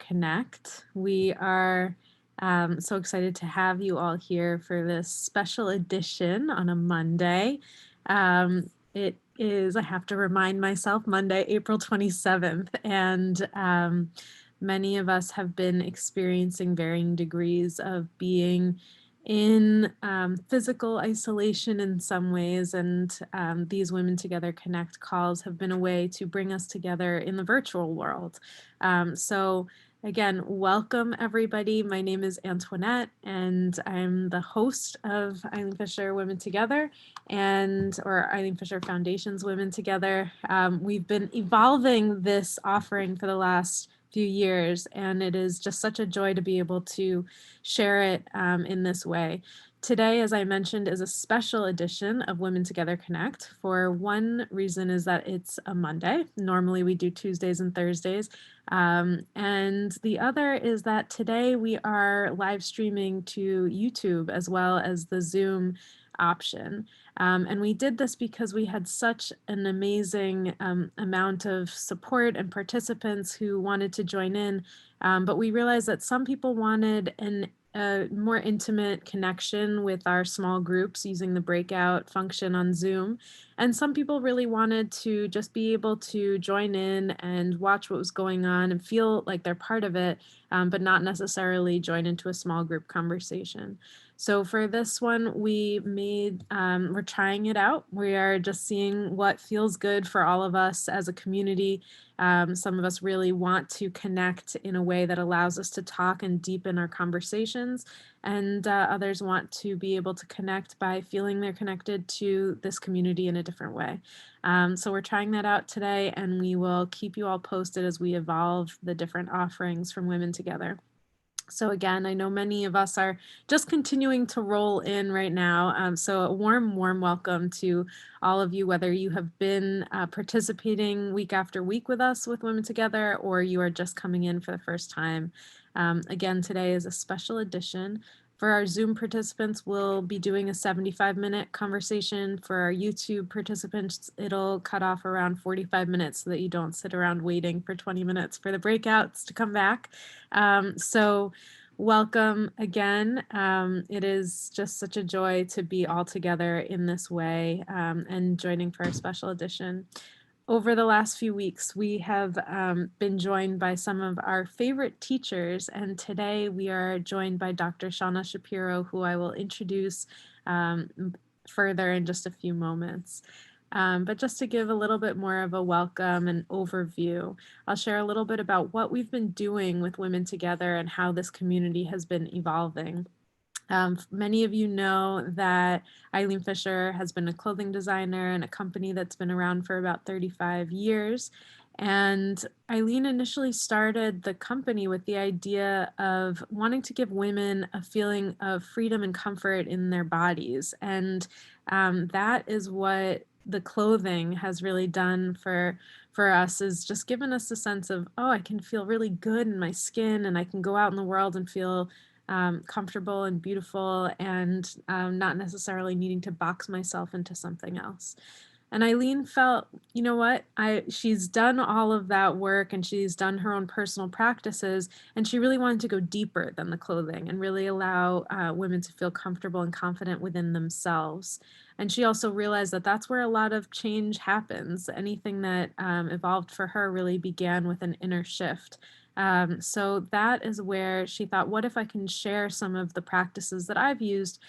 Connect. We are so excited to have you all here for this special edition on a Monday. It is, I have to remind myself, Monday, April 27th, and many of us have been experiencing varying degrees of being in physical isolation in some ways, and these Women Together Connect calls have been a way to bring us together in the virtual world. So again, welcome everybody. My name is Antoinette, and I'm the host of Eileen Fisher Women Together, or Eileen Fisher Foundation's Women Together. We've been evolving this offering for the last few years, and it is just such a joy to be able to share it in this way. Today, as I mentioned, is a special edition of Women Together Connect. For one reason is that it's a Monday. Normally we do Tuesdays and Thursdays. And the other is that today we are live streaming to YouTube as well as the Zoom option. And we did this because we had such an amazing amount of support and participants who wanted to join in. But we realized that some people wanted a more intimate connection with our small groups using the breakout function on Zoom. And some people really wanted to just be able to join in and watch what was going on and feel like they're part of it, but not necessarily join into a small group conversation. So for this one, we're trying it out. We are just seeing what feels good for all of us as a community. Some of us really want to connect in a way that allows us to talk and deepen our conversations, and others want to be able to connect by feeling they're connected to this community in a different way. So we're trying that out today, and we will keep you all posted as we evolve the different offerings from Women Together. So again, I know many of us are just continuing to roll in right now. So a warm welcome to all of you, whether you have been participating week after week with us with Women Together, or you are just coming in for the first time. Again, today is a special edition. For our Zoom participants, we'll be doing a 75-minute conversation. For our YouTube participants, it'll cut off around 45 minutes so that you don't sit around waiting for 20 minutes for the breakouts to come back. So welcome again. It is just such a joy to be all together in this way and joining for our special edition. Over the last few weeks, we have been joined by some of our favorite teachers, and today we are joined by Dr. Shauna Shapiro, who I will introduce further in just a few moments. But just to give a little bit more of a welcome and overview, I'll share a little bit about what we've been doing with Women Together and how this community has been evolving. Many of you know that Eileen Fisher has been a clothing designer in a company that's been around for about 35 years. And Eileen initially started the company with the idea of wanting to give women a feeling of freedom and comfort in their bodies. And that is what the clothing has really done for us, is just given us a sense of, oh, I can feel really good in my skin, and I can go out in the world and feel comfortable and beautiful, and not necessarily needing to box myself into something else. And Eileen felt, you know what, she's done all of that work and she's done her own personal practices, and she really wanted to go deeper than the clothing and really allow women to feel comfortable and confident within themselves. And she also realized that that's where a lot of change happens. Anything that evolved for her really began with an inner shift. So that is where she thought, what if I can share some of the practices that I've used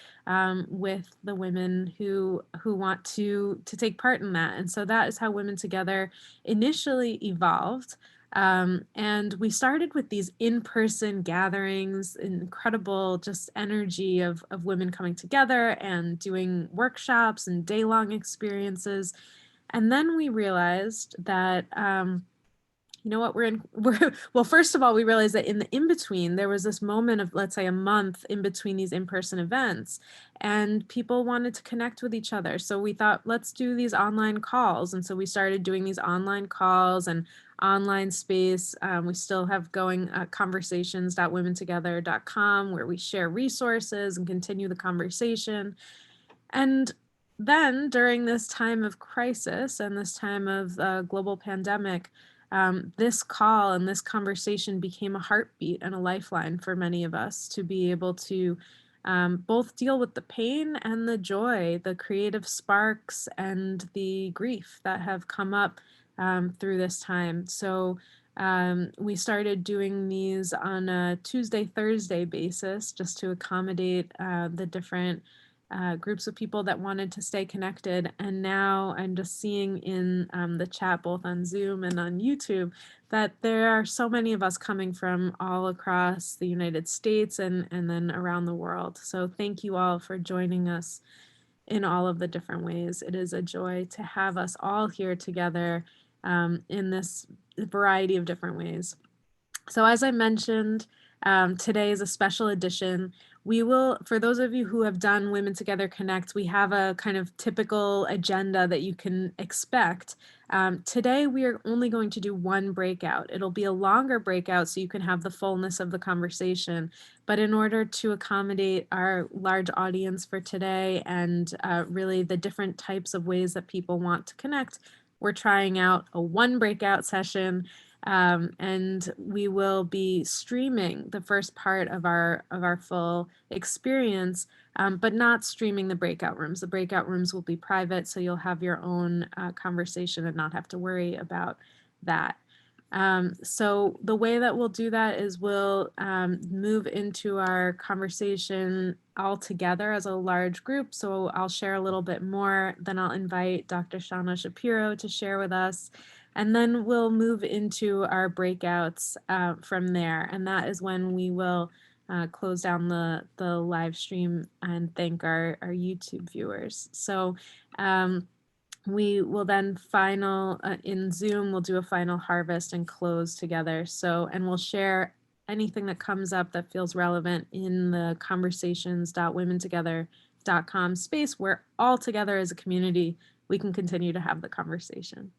with the women who want to take part in that. And so that is how Women Together initially evolved. And we started with these in-person gatherings, incredible just energy of women coming together and doing workshops and day-long experiences. And then we realized that you know what, well, first of all, we realized that in the in-between, there was this moment of, let's say, a month in between these in-person events, and people wanted to connect with each other. So we thought, let's do these online calls. And so we started doing these online calls and online space. We still have going conversations.womentogether.com, where we share resources and continue the conversation. And then during this time of crisis and this time of global pandemic, this call and this conversation became a heartbeat and a lifeline for many of us to be able to both deal with the pain and the joy, the creative sparks and the grief that have come up through this time. So we started doing these on a Tuesday, Thursday basis just to accommodate the different groups of people that wanted to stay connected. And now I'm just seeing in the chat, both on Zoom and on YouTube, that there are so many of us coming from all across the United States and then around the world. So thank you all for joining us in all of the different ways. It is a joy to have us all here together in this variety of different ways. So as I mentioned, today is a special edition. We will, for those of you who have done Women Together Connect, we have a kind of typical agenda that you can expect. Today, we are only going to do one breakout. It'll be a longer breakout so you can have the fullness of the conversation. But in order to accommodate our large audience for today and really the different types of ways that people want to connect, we're trying out a one breakout session. And we will be streaming the first part of our full experience, but not streaming the breakout rooms. The breakout rooms will be private, so you'll have your own conversation and not have to worry about that. So the way that we'll do that is we'll move into our conversation all together as a large group. So I'll share a little bit more, then I'll invite Dr. Shauna Shapiro to share with us. And then we'll move into our breakouts from there. And that is when we will close down the live stream and thank our YouTube viewers. So we will then in Zoom, we'll do a final harvest and close together. So, and we'll share anything that comes up that feels relevant in the conversations.womentogether.com space where all together as a community, we can continue to have the conversation.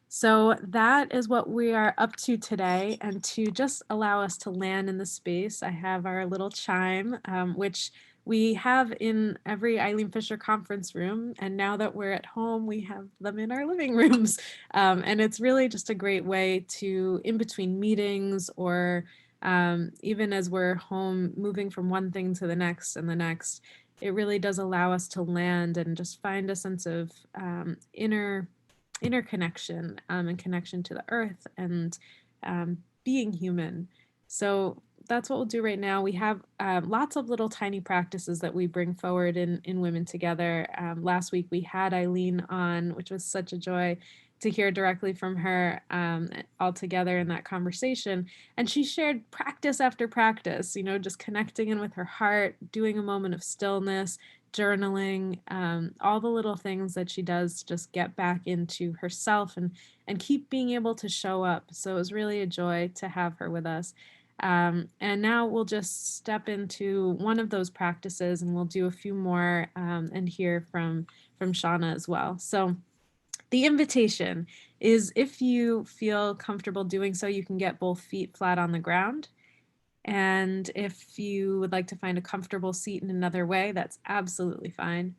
So that is what we are up to today. And to just allow us to land in the space, I have our little chime, which we have in every Eileen Fisher conference room. And now that we're at home, we have them in our living rooms. And it's really just a great way to, in between meetings or even as we're home, moving from one thing to the next and the next, it really does allow us to land and just find a sense of inner connection and connection to the earth and being human. So that's what we'll do right now. We have lots of little tiny practices that we bring forward in Women Together. Last week we had Eileen on, which was such a joy to hear directly from her all together in that conversation. And she shared practice after practice, just connecting in with her heart, doing a moment of stillness, journaling, all the little things that she does to just get back into herself and keep being able to show up. So it was really a joy to have her with us. And now we'll just step into one of those practices and we'll do a few more and hear from Shauna as well. So the invitation is, if you feel comfortable doing so, you can get both feet flat on the ground. And if you would like to find a comfortable seat in another way, that's absolutely fine.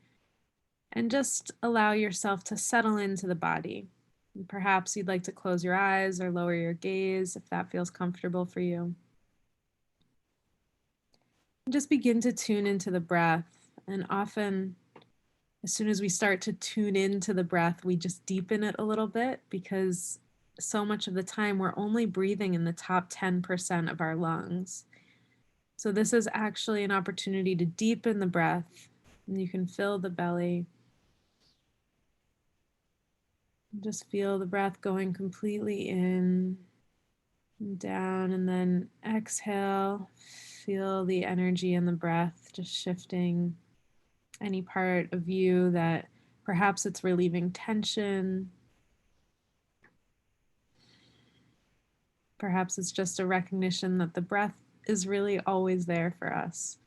And just allow yourself to settle into the body. And perhaps you'd like to close your eyes or lower your gaze if that feels comfortable for you. And just begin to tune into the breath. And often, as soon as we start to tune into the breath, we just deepen it a little bit, because so much of the time we're only breathing in the top 10% of our lungs. So this is actually an opportunity to deepen the breath, and you can fill the belly. Just feel the breath going completely in and down, and then exhale. Feel the energy in the breath just shifting any part of you that perhaps it's relieving tension. Perhaps it's just a recognition that the breath is really always there for us.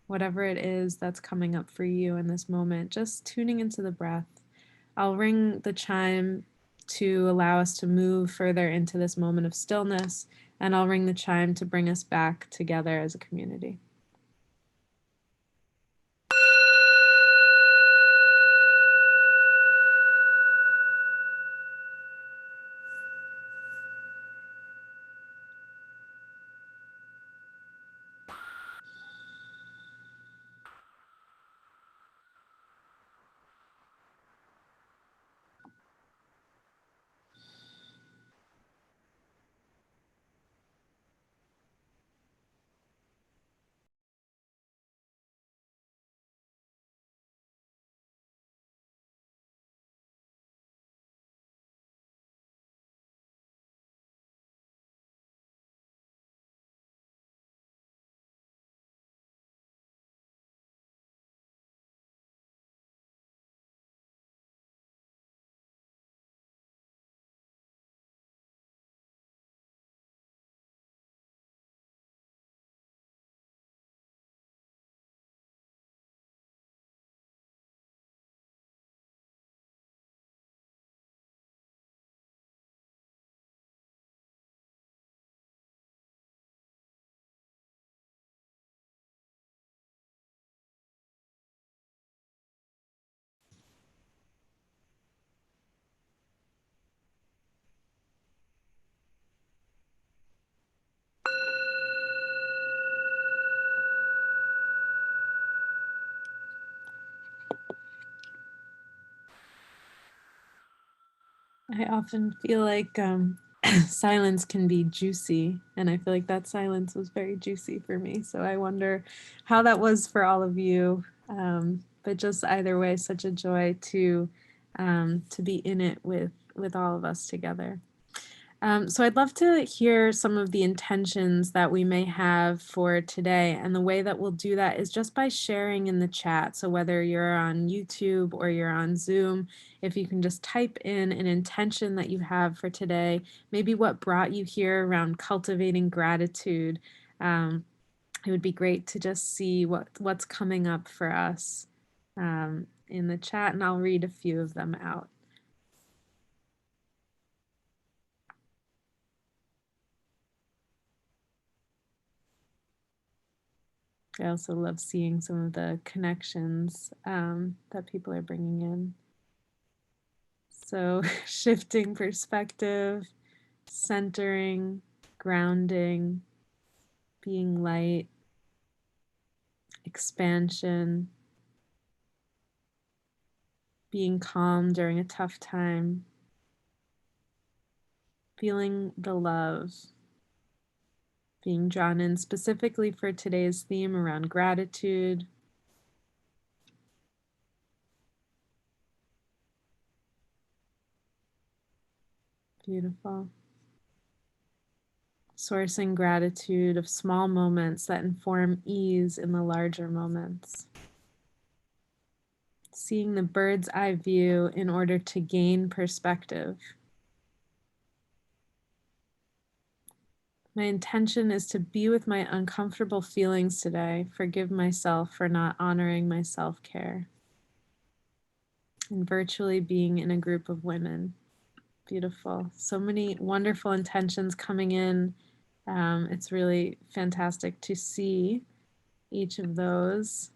Whatever it is that's coming up for you in this moment, just tuning into the breath. I'll ring the chime to allow us to move further into this moment of stillness, and I'll ring the chime to bring us back together as a community. I often feel like silence can be juicy, and I feel like that silence was very juicy for me. So I wonder how that was for all of you. But just either way, such a joy to be in it with all of us together. So I'd love to hear some of the intentions that we may have for today. And the way that we'll do that is just by sharing in the chat. So whether you're on YouTube or you're on Zoom, if you can just type in an intention that you have for today, maybe what brought you here around cultivating gratitude. It would be great to just see what's coming up for us in the chat, and I'll read a few of them out. I also love seeing some of the connections that people are bringing in. So shifting perspective, centering, grounding, being light, expansion, being calm during a tough time, feeling the love, being drawn in specifically for today's theme around gratitude. Beautiful. Sourcing gratitude of small moments that inform ease in the larger moments. Seeing the bird's eye view in order to gain perspective. My intention is to be with my uncomfortable feelings today, forgive myself for not honoring my self-care, and virtually being in a group of women. Beautiful. So many wonderful intentions coming in. It's really fantastic to see each of those.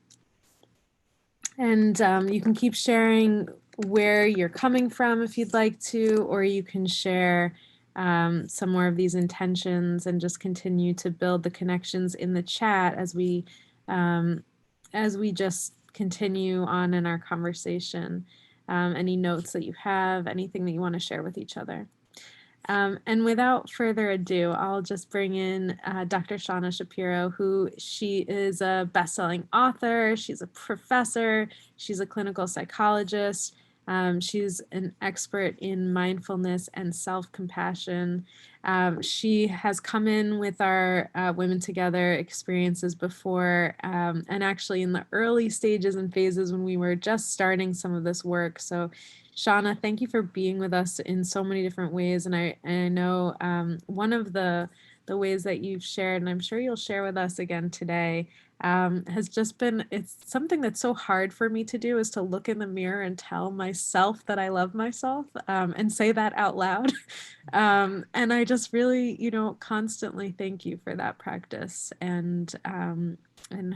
And you can keep sharing where you're coming from if you'd like to, or you can share some more of these intentions and just continue to build the connections in the chat as we just continue on in our conversation. Any notes that you have, anything that you want to share with each other. And without further ado, I'll just bring in Dr. Shauna Shapiro, who she is a best-selling author, she's a professor, she's a clinical psychologist, she's an expert in mindfulness and self-compassion. She has come in with our Women Together experiences before, and actually in the early stages and phases when we were just starting some of this work. So Shauna, thank you for being with us in so many different ways. And I know one of the ways that you've shared, and I'm sure you'll share with us again today, has just been, it's something that's so hard for me to do, is to look in the mirror and tell myself that I love myself and say that out loud. And I just really, constantly thank you for that practice, and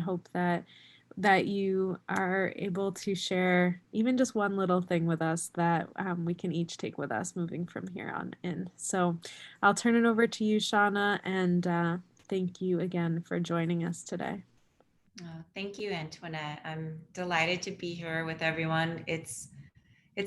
hope that you are able to share even just one little thing with us that we can each take with us moving from here on in. So I'll turn it over to you, Shauna, and thank you again for joining us today. Thank you, Antoinette. I'm delighted to be here with everyone. It's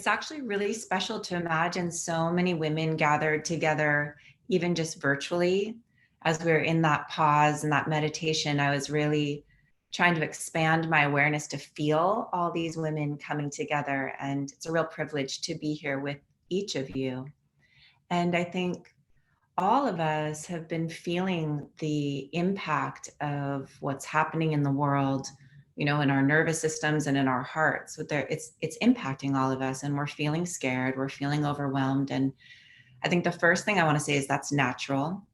actually really special to imagine so many women gathered together, even just virtually. As we were in that pause and that meditation, I was really trying to expand my awareness to feel all these women coming together. And it's a real privilege to be here with each of you. And I think all of us have been feeling the impact of what's happening in the world, in our nervous systems and in our hearts. It's impacting all of us, and we're feeling scared, we're feeling overwhelmed. And I think the first thing I want to say is that's natural.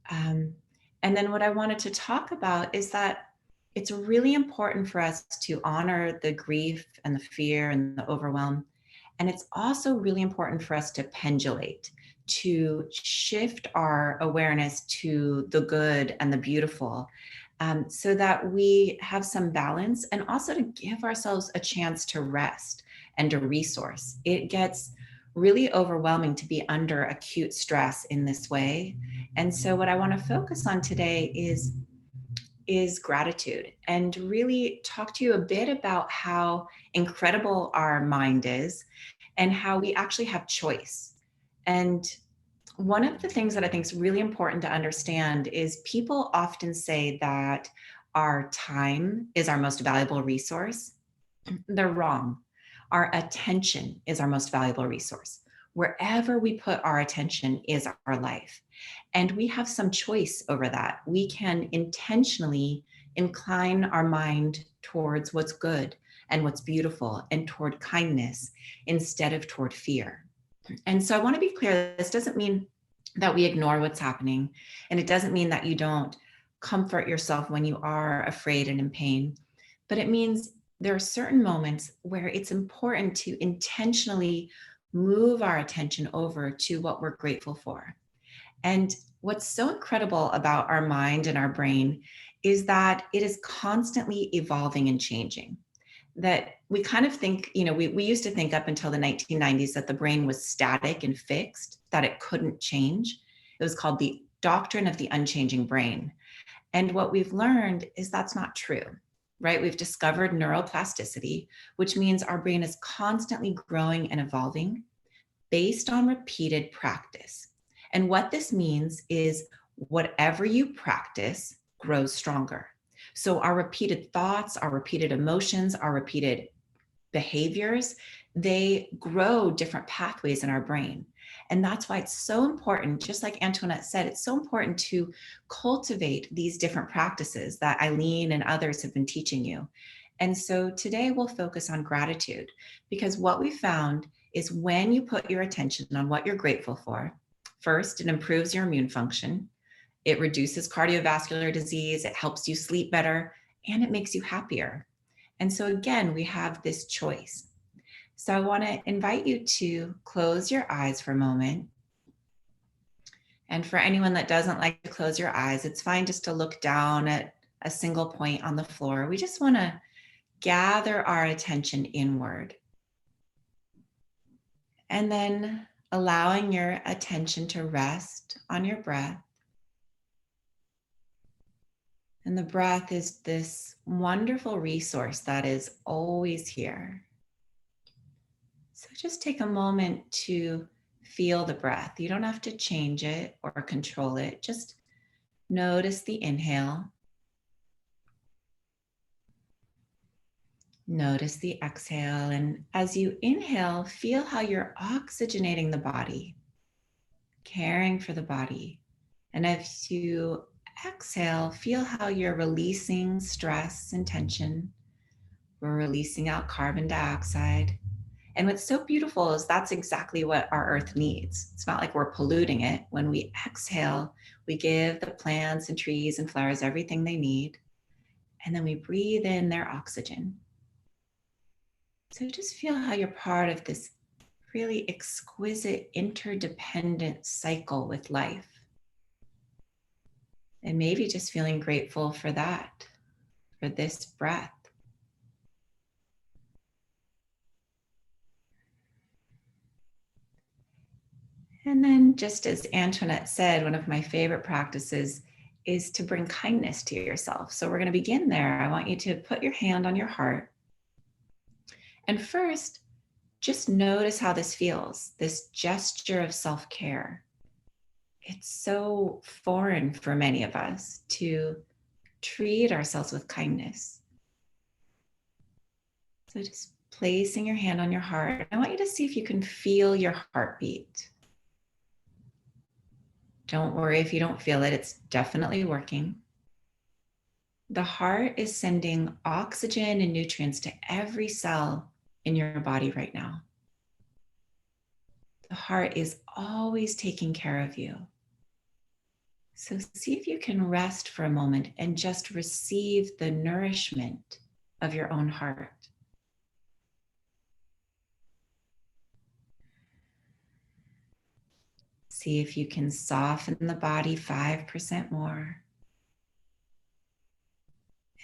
And then what I wanted to talk about is that it's really important for us to honor the grief and the fear and the overwhelm. And it's also really important for us to pendulate, to shift our awareness to the good and the beautiful, so that we have some balance, and also to give ourselves a chance to rest and to resource. It gets really overwhelming to be under acute stress in this way. And so what I want to focus on today is gratitude, and really talk to you a bit about how incredible our mind is and how we actually have choice. And one of the things that I think is really important to understand is people often say that our time is our most valuable resource. They're wrong. Our attention is our most valuable resource. Wherever we put our attention is our life. And we have some choice over that. We can intentionally incline our mind towards what's good and what's beautiful and toward kindness instead of toward fear. And so I want to be clear, this doesn't mean that we ignore what's happening. And it doesn't mean that you don't comfort yourself when you are afraid and in pain. But it means there are certain moments where it's important to intentionally move our attention over to what we're grateful for. And what's so incredible about our mind and our brain is that it is constantly evolving and changing. That we kind of think, we used to think up until the 1990s that the brain was static and fixed, that it couldn't change. It was called the doctrine of the unchanging brain. And what we've learned is that's not true, right? We've discovered neuroplasticity, which means our brain is constantly growing and evolving based on repeated practice. And what this means is whatever you practice grows stronger. So our repeated thoughts, our repeated emotions, our repeated behaviors, they grow different pathways in our brain. And that's why it's so important, just like Antoinette said, it's so important to cultivate these different practices that Eileen and others have been teaching you. And so today we'll focus on gratitude, because what we found is when you put your attention on what you're grateful for, first, it improves your immune function. It reduces cardiovascular disease, it helps you sleep better, and it makes you happier. And so again, we have this choice. So I want to invite you to close your eyes for a moment. And for anyone that doesn't like to close your eyes, it's fine just to look down at a single point on the floor. We just want to gather our attention inward. And then allowing your attention to rest on your breath. And the breath is this wonderful resource that is always here. So just take a moment to feel the breath. You don't have to change it or control it. Just notice the inhale. Notice the exhale. And as you inhale, feel how you're oxygenating the body, caring for the body. And as you exhale, feel how you're releasing stress and tension. We're releasing out carbon dioxide. And what's so beautiful is that's exactly what our earth needs. It's not like we're polluting it. When we exhale, we give the plants and trees and flowers everything they need. And then we breathe in their oxygen. So just feel how you're part of this really exquisite interdependent cycle with life. And maybe just feeling grateful for that, for this breath. And then, just as Antoinette said, one of my favorite practices is to bring kindness to yourself. So we're going to begin there. I want you to put your hand on your heart. And first, just notice how this feels, this gesture of self-care. It's so foreign for many of us to treat ourselves with kindness. So just placing your hand on your heart. I want you to see if you can feel your heartbeat. Don't worry if you don't feel it, it's definitely working. The heart is sending oxygen and nutrients to every cell in your body right now. The heart is always taking care of you. So see if you can rest for a moment and just receive the nourishment of your own heart. See if you can soften the body 5% more.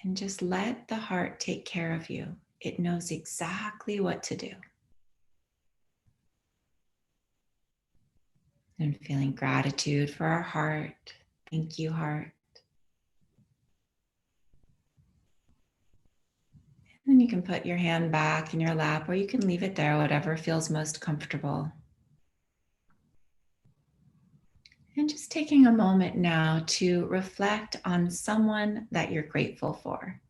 And just let the heart take care of you. It knows exactly what to do. And feeling gratitude for our heart. Thank you, heart. And then you can put your hand back in your lap, or you can leave it there, whatever feels most comfortable. And just taking a moment now to reflect on someone that you're grateful for.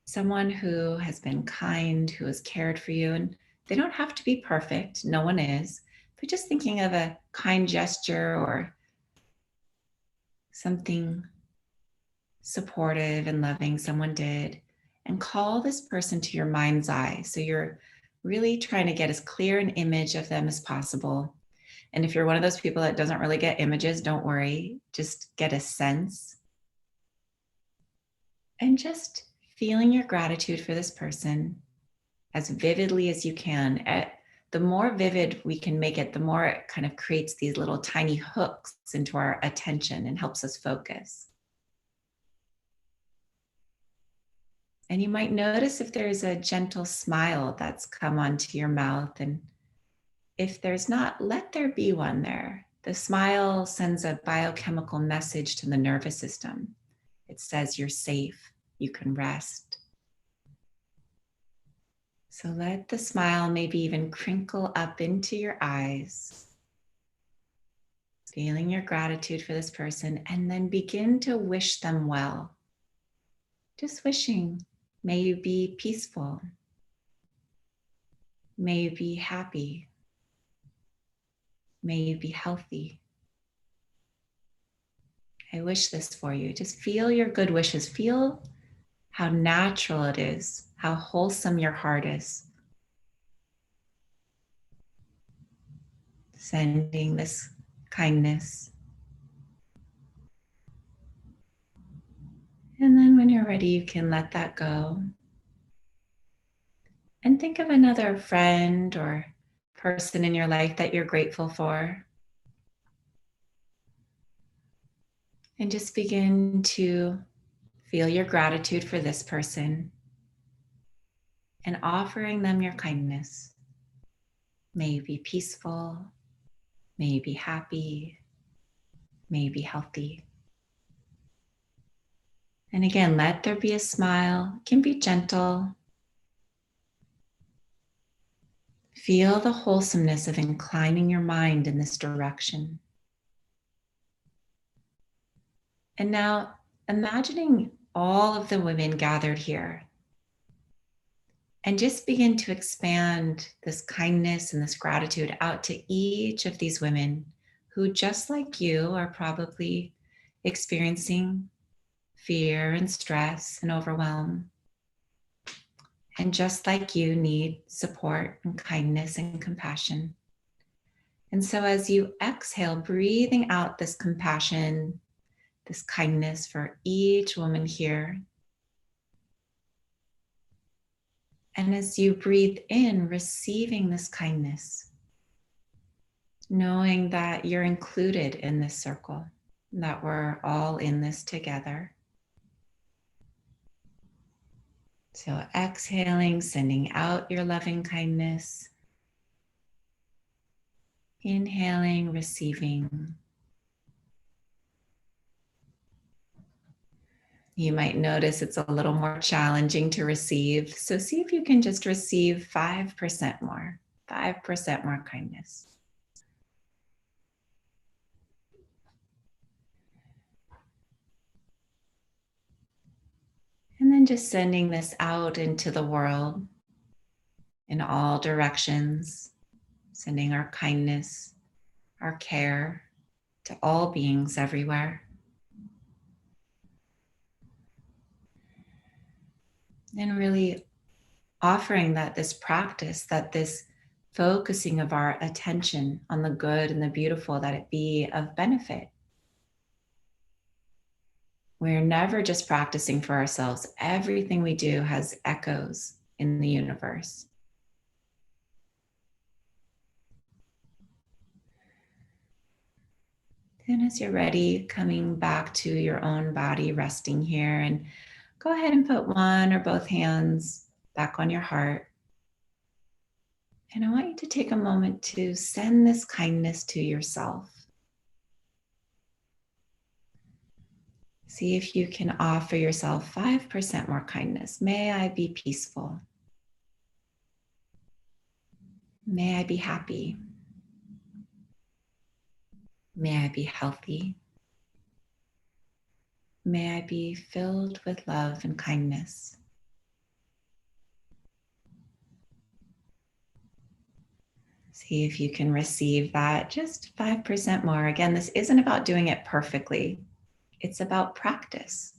Someone who has been kind, who has cared for you. And they don't have to be perfect, no one is, but just thinking of a kind gesture or something supportive and loving someone did, and call this person to your mind's eye. So you're really trying to get as clear an image of them as possible. And if you're one of those people that doesn't really get images, don't worry, just get a sense. And just feeling your gratitude for this person as vividly as you can. The more vivid we can make it, the more it kind of creates these little tiny hooks into our attention and helps us focus. And you might notice if there's a gentle smile that's come onto your mouth. And if there's not, let there be one there. The smile sends a biochemical message to the nervous system. It says you're safe, you can rest. So let the smile maybe even crinkle up into your eyes, feeling your gratitude for this person, and then begin to wish them well. Just wishing, may you be peaceful. May you be happy. May you be healthy. I wish this for you. Just feel your good wishes. Feel how natural it is, how wholesome your heart is. Sending this kindness. And then when you're ready, you can let that go. And think of another friend or person in your life that you're grateful for. And just begin to feel your gratitude for this person and offering them your kindness. May you be peaceful. May you be happy. May you be healthy. And again, let there be a smile. It can be gentle. Feel the wholesomeness of inclining your mind in this direction. And now imagining all of the women gathered here. And just begin to expand this kindness and this gratitude out to each of these women who, just like you, are probably experiencing fear and stress and overwhelm. And just like you, need support and kindness and compassion. And so as you exhale, breathing out this compassion, this kindness for each woman here. And as you breathe in, receiving this kindness, knowing that you're included in this circle, that we're all in this together. So exhaling, sending out your loving kindness. Inhaling, receiving. You might notice it's a little more challenging to receive. So see if you can just receive 5% more, 5% more kindness. And then just sending this out into the world in all directions, sending our kindness, our care to all beings everywhere. And really offering that this practice, that this focusing of our attention on the good and the beautiful, that it be of benefit. We're never just practicing for ourselves. Everything we do has echoes in the universe. Then as you're ready, coming back to your own body, resting here, and go ahead and put one or both hands back on your heart. And I want you to take a moment to send this kindness to yourself. See if you can offer yourself 5% more kindness. May I be peaceful. May I be happy. May I be healthy. May I be filled with love and kindness. See if you can receive that just 5% more. Again, this isn't about doing it perfectly. It's about practice.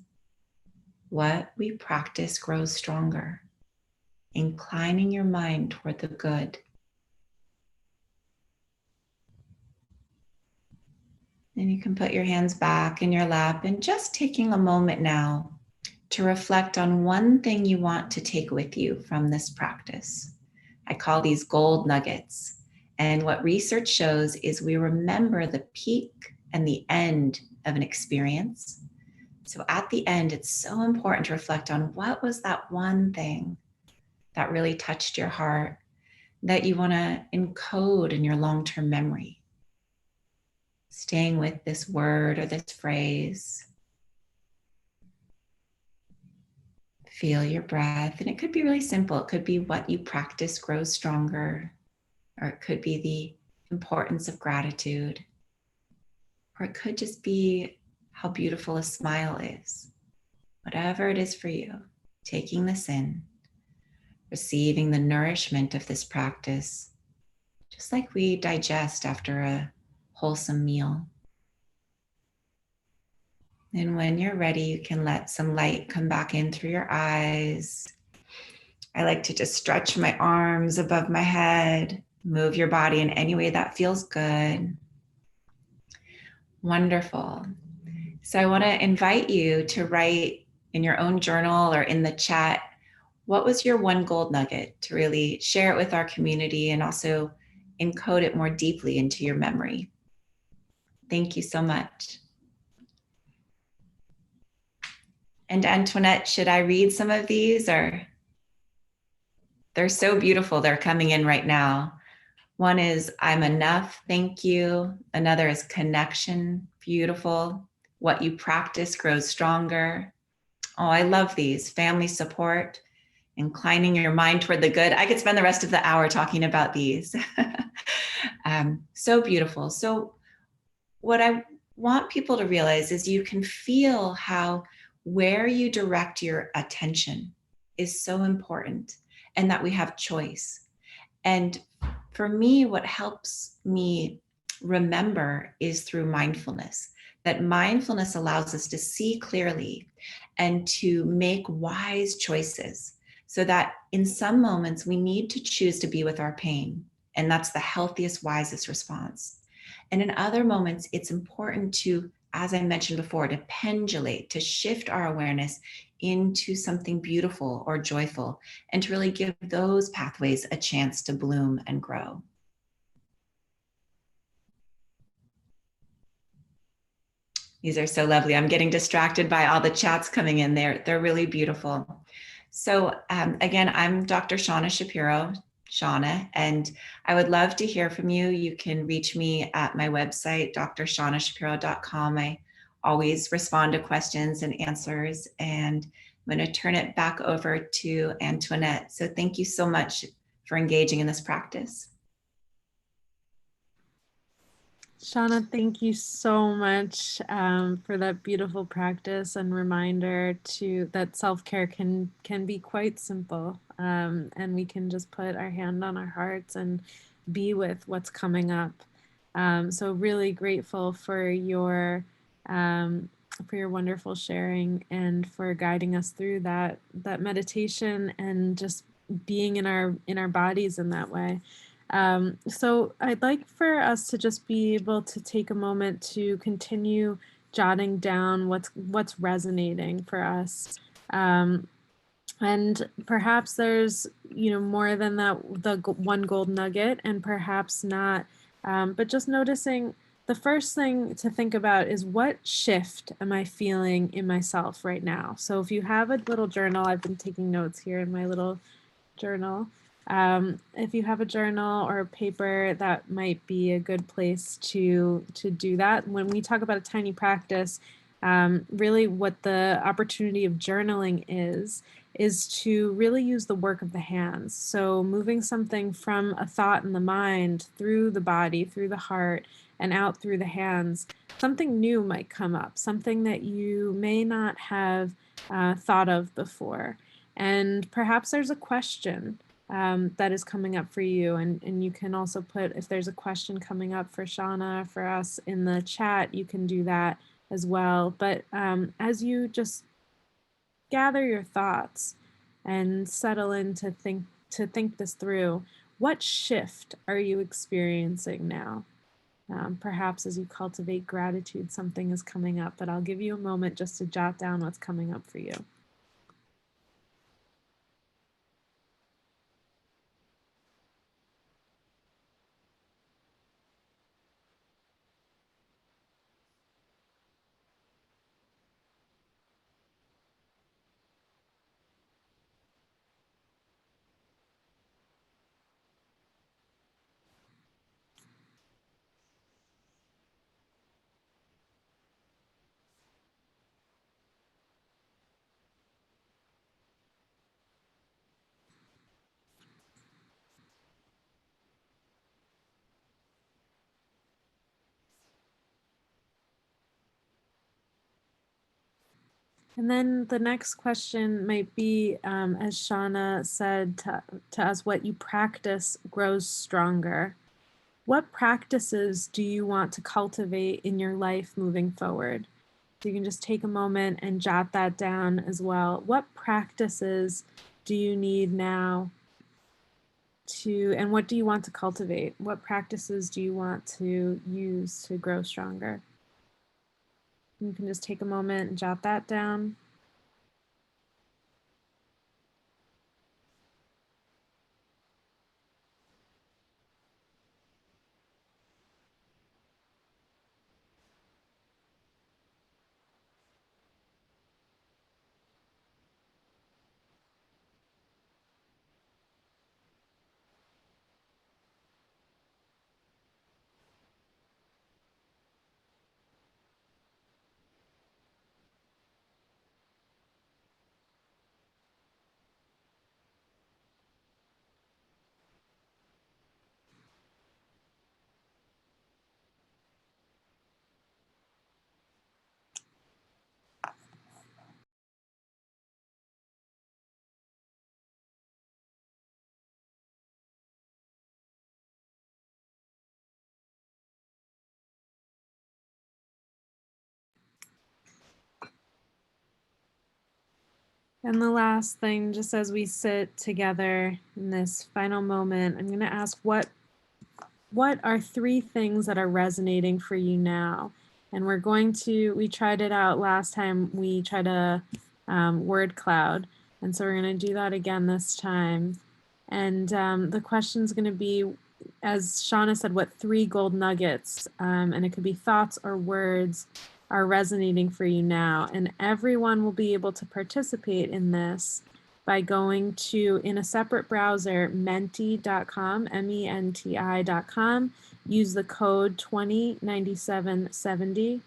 What we practice grows stronger. Inclining your mind toward the good. And you can put your hands back in your lap and just taking a moment now to reflect on one thing you want to take with you from this practice. I call these gold nuggets. And what research shows is we remember the peak and the end of an experience. So at the end, it's so important to reflect on what was that one thing that really touched your heart that you want to encode in your long-term memory. Staying with this word or this phrase. Feel your breath, and it could be really simple. It could be what you practice grows stronger, or it could be the importance of gratitude, or it could just be how beautiful a smile is. Whatever it is for you, taking this in, receiving the nourishment of this practice, just like we digest after a wholesome meal. And when you're ready, you can let some light come back in through your eyes. I like to just stretch my arms above my head, move your body in any way that feels good. Wonderful. So I want to invite you to write in your own journal or in the chat, what was your one gold nugget, to really share it with our community and also encode it more deeply into your memory. Thank you so much. And Antoinette, should I read some of these, or? They're so beautiful. They're coming in right now. One is I'm enough, thank you. Another is connection, beautiful. What you practice grows stronger. Oh, I love these. Family support, inclining your mind toward the good. I could spend the rest of the hour talking about these. So beautiful. So what I want people to realize is you can feel how where you direct your attention is so important, and that we have choice. And for me, what helps me remember is through mindfulness. That mindfulness allows us to see clearly and to make wise choices, so that in some moments we need to choose to be with our pain. And that's the healthiest, wisest response. And in other moments, it's important to, as I mentioned before, to pendulate, to shift our awareness into something beautiful or joyful, and to really give those pathways a chance to bloom and grow. These are so lovely. I'm getting distracted by all the chats coming in there. They're really beautiful. So again, I'm Dr. Shauna Shapiro, Shauna, and I would love to hear from you. You can reach me at my website, drshaunashapiro.com. I always respond to questions and answers, and I'm going to turn it back over to Antoinette. So thank you so much for engaging in this practice. Shauna, thank you so much for that beautiful practice and reminder to that self-care can be quite simple, and we can just put our hand on our hearts and be with what's coming up. So really grateful for your wonderful sharing and for guiding us through that meditation and just being in our bodies in that way. So I'd like for us to just be able to take a moment to continue jotting down what's resonating for us. And perhaps there's, more than the one gold nugget, and perhaps not, but just noticing the first thing to think about is, what shift am I feeling in myself right now? So if you have a little journal, I've been taking notes here in my little journal. If you have a journal or a paper, that might be a good place to do that. When we talk about a tiny practice, really what the opportunity of journaling is to really use the work of the hands. So moving something from a thought in the mind through the body, through the heart, and out through the hands, something new might come up, something that you may not have thought of before. And perhaps there's a question that is coming up for you. And you can also put, if there's a question coming up for Shauna, for us in the chat, you can do that as well. But as you just gather your thoughts and settle in to think this through, what shift are you experiencing now? Perhaps as you cultivate gratitude, something is coming up, but I'll give you a moment just to jot down what's coming up for you. And then the next question might be, as Shauna said to us, what you practice grows stronger. What practices do you want to cultivate in your life moving forward? So you can just take a moment and jot that down as well. What practices do you need now and what do you want to cultivate? What practices do you want to use to grow stronger? You can just take a moment and jot that down. And the last thing, just as we sit together in this final moment, I'm going to ask what are 3 things that are resonating for you now? And we tried it out last time. We tried a word cloud. And so we're going to do that again this time. And the question is going to be, as Shauna said, what 3 gold nuggets, and it could be thoughts or words, are resonating for you now. And everyone will be able to participate in this by going to, in a separate browser, menti.com, menti.com, use the code 209770,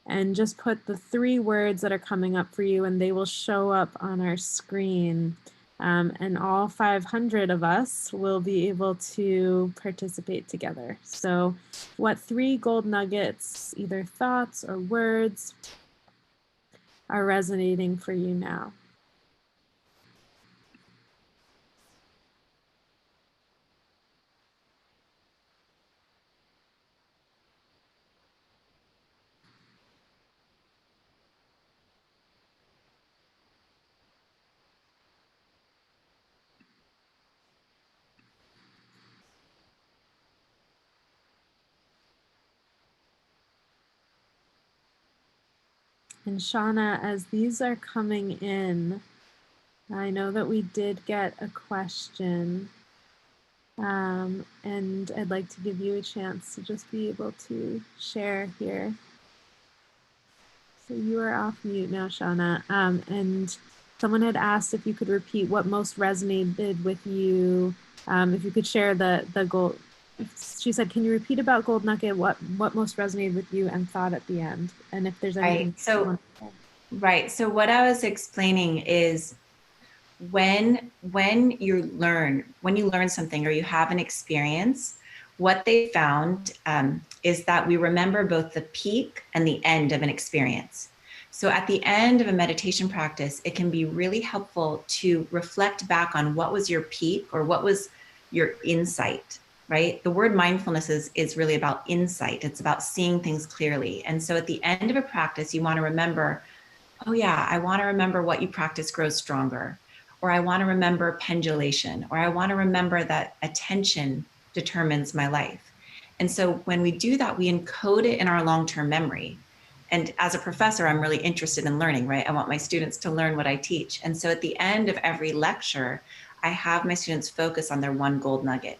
and just put the 3 words that are coming up for you, and they will show up on our screen. And all 500 of us will be able to participate together. So what 3 gold nuggets, either thoughts or words, are resonating for you now? And Shauna, as these are coming in, I know that we did get a question, and I'd like to give you a chance to just be able to share here. So you are off mute now, Shauna. And someone had asked if you could repeat what most resonated with you, if you could share the goal. She said, can you repeat about Gold Nugget, what most resonated with you and thought at the end? And if there's anything. Right. So what I was explaining is when you learn something or you have an experience, what they found is that we remember both the peak and the end of an experience. So at the end of a meditation practice, it can be really helpful to reflect back on what was your peak or what was your insight, right? The word mindfulness is really about insight. It's about seeing things clearly. And so at the end of a practice, you want to remember, oh yeah, I want to remember what you practice grows stronger, or I want to remember pendulation, or I want to remember that attention determines my life. And so when we do that, we encode it in our long-term memory. And as a professor, I'm really interested in learning, right? I want my students to learn what I teach. And so at the end of every lecture, I have my students focus on their one gold nugget.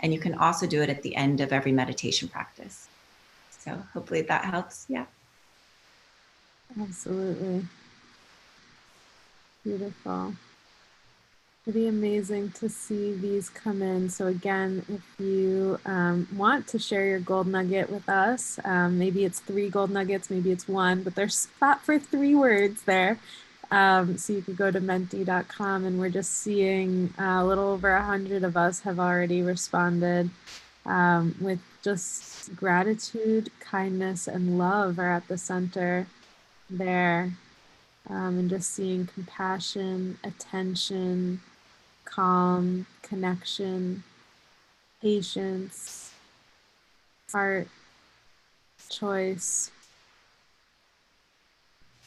And you can also do it at the end of every meditation practice. So hopefully that helps. Yeah. Absolutely. Beautiful. Pretty amazing to see these come in. So again, if you want to share your gold nugget with us, maybe it's 3 gold nuggets, maybe it's 1, but there's spot for 3 words there. So you could go to menti.com, and we're just seeing a little over 100 of us have already responded with just gratitude, kindness, and love are at the center there. And just seeing compassion, attention, calm, connection, patience, heart, choice.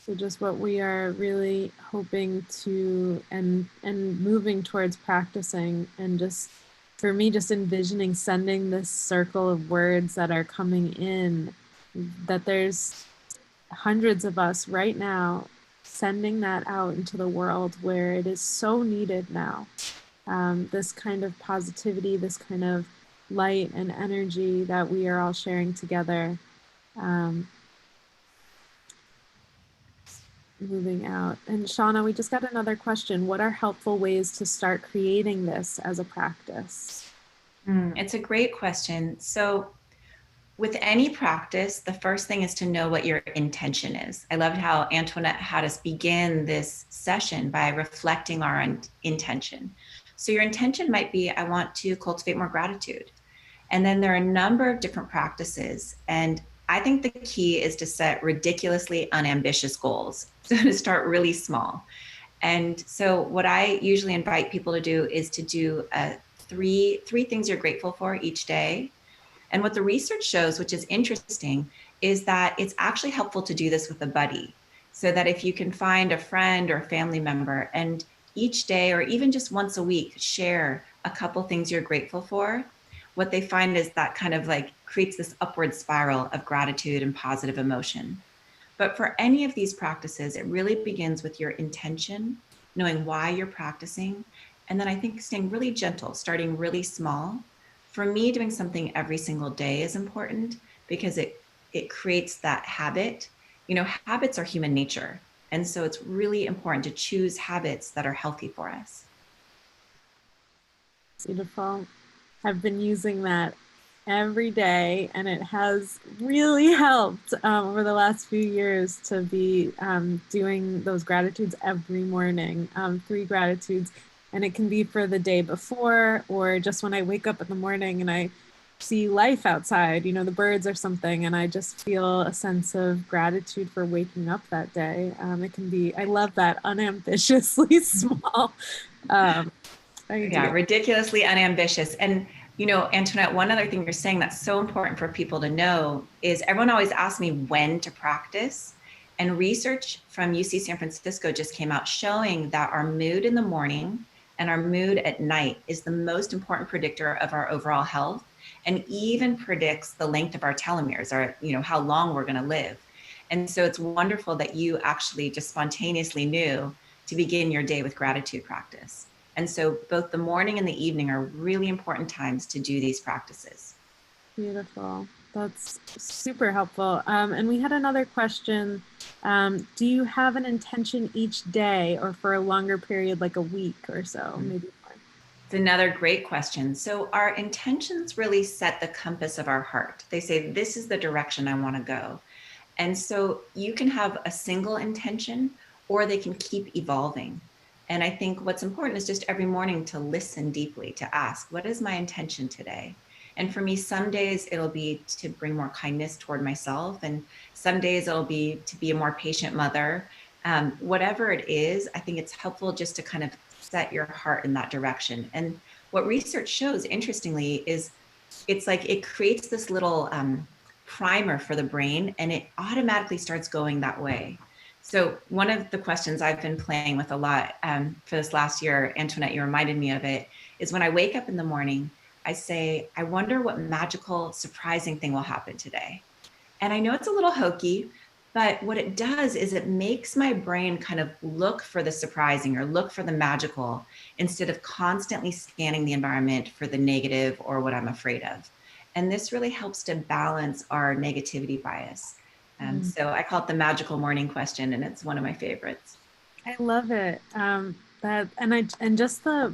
So just what we are really hoping to and moving towards practicing, and just for me, just envisioning sending this circle of words that are coming in, that there's hundreds of us right now sending that out into the world where it is so needed now. This kind of positivity, this kind of light and energy that we are all sharing together, moving out. And Shauna, we just got another question. What are helpful ways to start creating this as a practice? It's a great question. So with any practice, the first thing is to know what your intention is. I loved how Antoinette had us begin this session by reflecting our intention. So your intention might be, I want to cultivate more gratitude. And then there are a number of different practices. And I think the key is to set ridiculously unambitious goals. So to start really small. And so what I usually invite people to do is to do three things you're grateful for each day. And what the research shows, which is interesting, is that it's actually helpful to do this with a buddy. So that if you can find a friend or a family member and each day or even just once a week, share a couple things you're grateful for, what they find is that kind of like creates this upward spiral of gratitude and positive emotion. But for any of these practices, it really begins with your intention, knowing why you're practicing. And then I think staying really gentle, starting really small. For me, doing something every single day is important because it creates that habit. You know, habits are human nature. And so it's really important to choose habits that are healthy for us. Beautiful. I've been using that every day, and it has really helped over the last few years to be doing those gratitudes every morning, 3 gratitudes. And it can be for the day before, or just when I wake up in the morning and I see life outside, you know, the birds or something, and I just feel a sense of gratitude for waking up that day. It can be, I love that, unambitiously small. Yeah, Idea. ridiculously unambitious. And, you know, Antoinette, one other thing you're saying that's so important for people to know is everyone always asks me when to practice. And research from UC San Francisco just came out showing that our mood in the morning and our mood at night is the most important predictor of our overall health, and even predicts the length of our telomeres, or, you know, how long we're going to live. And so it's wonderful that you actually just spontaneously knew to begin your day with gratitude practice. And so both the morning and the evening are really important times to do these practices. Beautiful. That's super helpful. And we had another question. Do you have an intention each day or for a longer period, like a week or so, maybe more? It's another great question. So our intentions really set the compass of our heart. They say, this is the direction I want to go. And so you can have a single intention, or they can keep evolving. And I think what's important is just every morning to listen deeply, to ask, what is my intention today? And for me, some days it'll be to bring more kindness toward myself, and some days it'll be to be a more patient mother. Whatever it is, I think it's helpful just to kind of set your heart in that direction. And what research shows, interestingly, is it's like it creates this little primer for the brain, and it automatically starts going that way. So one of the questions I've been playing with a lot for this last year, Antoinette, you reminded me of it, is when I wake up in the morning, I say, I wonder what magical, surprising thing will happen today. And I know it's a little hokey, but what it does is it makes my brain kind of look for the surprising or look for the magical instead of constantly scanning the environment for the negative or what I'm afraid of. And this really helps to balance our negativity bias. So I call it the magical morning question, and it's one of my favorites. I love it. That and just the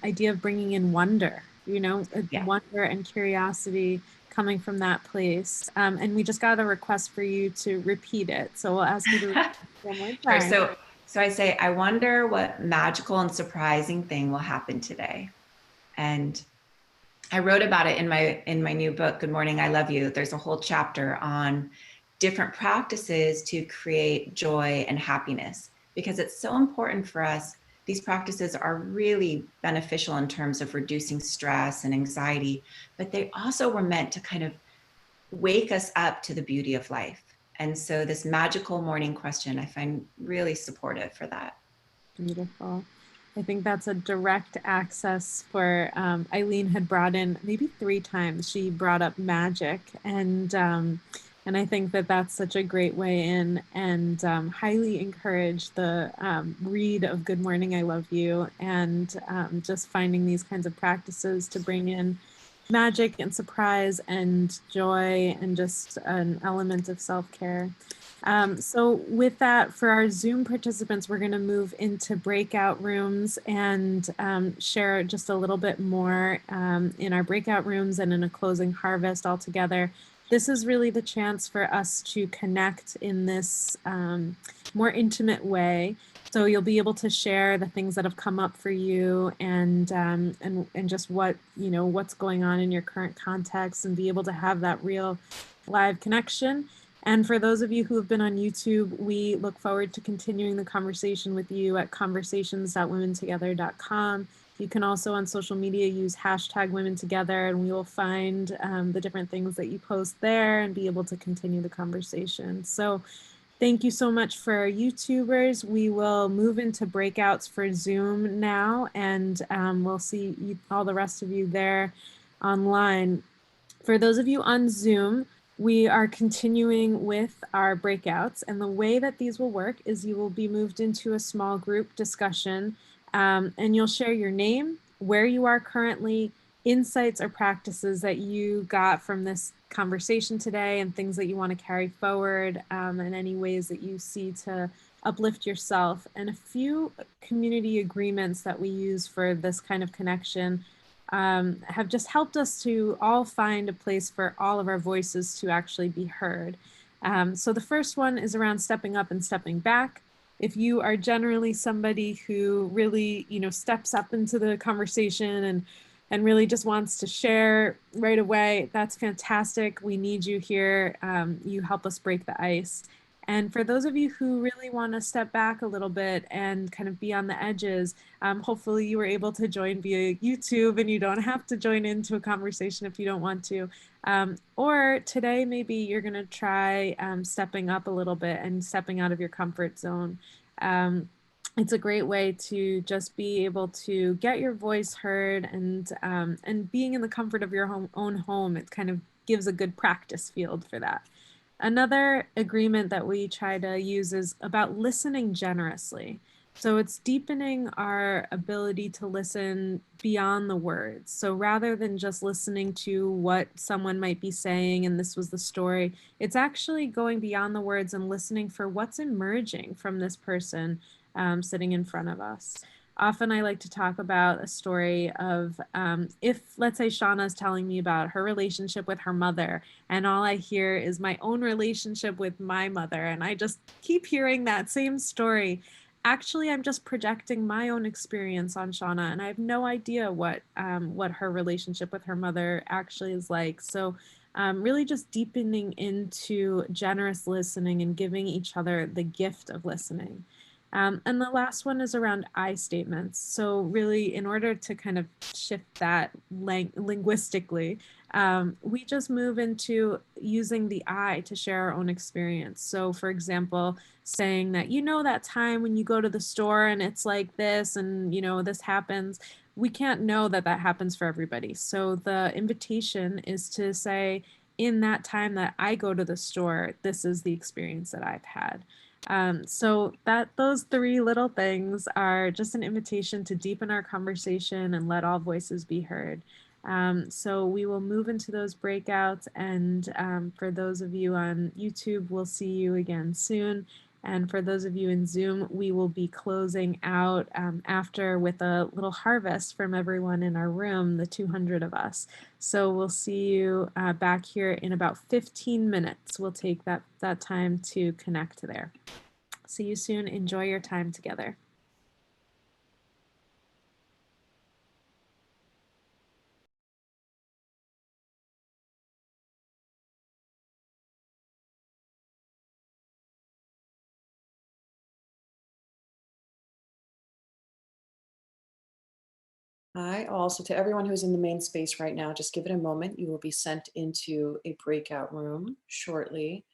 idea of bringing in wonder, Yeah. wonder and curiosity coming from that place. And we just got a request for you to repeat it, so we'll ask you to repeat it one more Sure. time. So I say, I wonder what magical and surprising thing will happen today. And I wrote about it in my new book, Good Morning, I Love You. There's a whole chapter on different practices to create joy and happiness because it's so important for us. These practices are really beneficial in terms of reducing stress and anxiety, but they also were meant to kind of wake us up to the beauty of life. And so this magical morning question, I find really supportive for that. Beautiful. I think that's a direct access for Eileen had brought in maybe 3 times. She brought up magic, and I think that that's such a great way in, and highly encourage the read of Good Morning, I Love You, and just finding these kinds of practices to bring in magic and surprise and joy and just an element of self-care. So with that, for our Zoom participants, we're going to move into breakout rooms and share just a little bit more in our breakout rooms and in a closing harvest all together. This is really the chance for us to connect in this more intimate way. So you'll be able to share the things that have come up for you and just what's going on in your current context, and be able to have that real live connection. And for those of you who have been on YouTube, we look forward to continuing the conversation with you at conversations.womentogether.com. You can also on social media use #WomenTogether, and we will find the different things that you post there and be able to continue the conversation. So thank you so much for our YouTubers. We will move into breakouts for Zoom now, and we'll see all the rest of you there online. For those of you on Zoom, we are continuing with our breakouts, and the way that these will work is you will be moved into a small group discussion, and you'll share your name, where you are currently, insights or practices that you got from this conversation today, and things that you want to carry forward, and any ways that you see to uplift yourself, and a few community agreements that we use for this kind of connection have just helped us to all find a place for all of our voices to actually be heard. So the first one is around stepping up and stepping back. If you are generally somebody who really, steps up into the conversation and really just wants to share right away, that's fantastic. We need you here. You help us break the ice. And for those of you who really want to step back a little bit and kind of be on the edges, hopefully you were able to join via YouTube and you don't have to join into a conversation if you don't want to. Or today, maybe you're going to try stepping up a little bit and stepping out of your comfort zone. It's a great way to just be able to get your voice heard, and being in the comfort of your own home, it kind of gives a good practice field for that. Another agreement that we try to use is about listening generously. So it's deepening our ability to listen beyond the words. So rather than just listening to what someone might be saying, and this was the story, it's actually going beyond the words and listening for what's emerging from this person sitting in front of us. Often I like to talk about a story of if, let's say, Shauna is telling me about her relationship with her mother, and all I hear is my own relationship with my mother, and I just keep hearing that same story. actually, I'm just projecting my own experience on Shauna, and I have no idea what her relationship with her mother actually is like. So, really just deepening into generous listening and giving each other the gift of listening. And the last one is around I statements. So, really, in order to kind of shift that linguistically, we just move into using the I to share our own experience. So, for example, saying that, that time when you go to the store and it's like this and, this happens. We can't know that that happens for everybody. So, the invitation is to say, in that time that I go to the store, this is the experience that I've had. So that those three little things are just an invitation to deepen our conversation and let all voices be heard. So we will move into those breakouts, and for those of you on YouTube, we'll see you again soon. And for those of you in Zoom, we will be closing out after with a little harvest from everyone in our room, the 200 of us. So we'll see you back here in about 15 minutes. We'll take that time to connect there. See you soon. Enjoy your time together. I also, to everyone who's in the main space right now, just give it a moment. You will be sent into a breakout room shortly.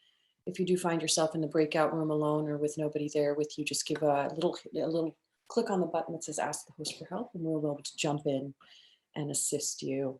If you do find yourself in the breakout room alone or with nobody there with you, just give a little click on the button that says ask the host for help, and we'll be able to jump in and assist you.